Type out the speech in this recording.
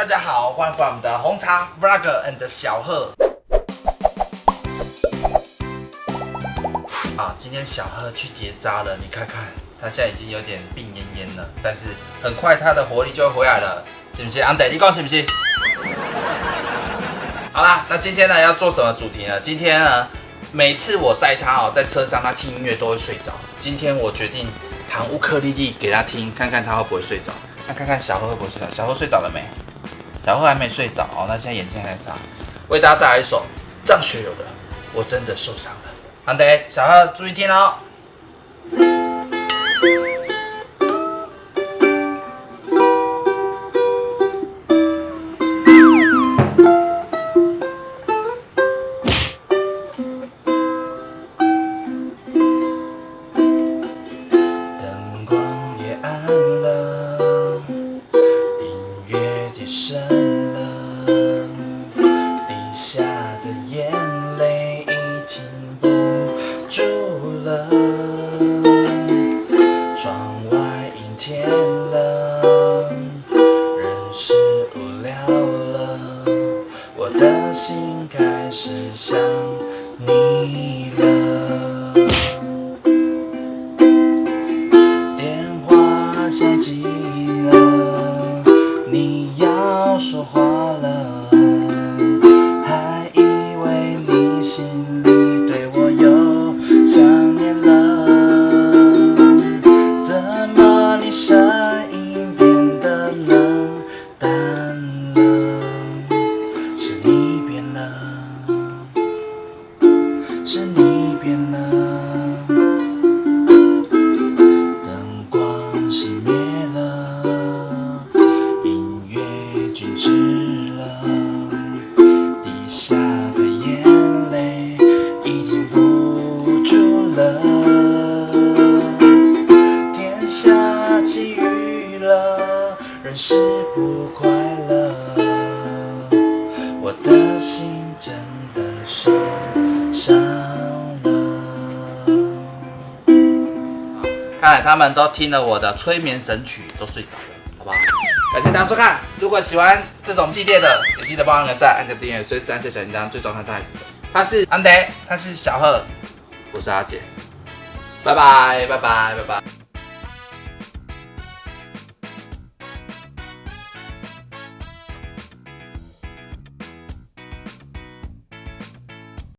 大家好，欢迎回来我们的红茶 Vlog and 小贺。今天小贺去结扎了，你看看，他现在已经有点病恹恹了，但是很快他的活力就会回来了，信不信？安德，你讲信不信？好啦，那今天呢要做什么主题呢？今天呢，每次我载他在车上，他听音乐都会睡着。今天我决定弹乌克丽丽给他听，看看他会不会睡着。那看看小贺会不会睡着？小贺睡着了没？小贺还没睡着哦，那现在眼睛还在眨。为大家带来一首张学友的《我真的受伤了》。安德，小贺注意听哦。灯光也暗了，音乐低声了，滴下的眼泪已停不住了。窗外阴天了，人是无聊了，我的心开始想你了。电话响起了，你要说话了，还以为你心里对我有想念了，怎么你声音变得冷淡了？是你变了，是你变了。灯光熄灭了，音乐静止了，滴下的眼泪已停不住了。天下起雨了，人是不快乐，我的心真的受伤了。看来他们都听了我的催眠神曲，都睡着了，好不好？感谢大家收看，如果喜欢这种系列的，也记得帮我按个赞，按个订阅，随时按下小铃铛，最爽看他。他是安德，他是小贺，我是阿杰，拜拜拜拜拜拜。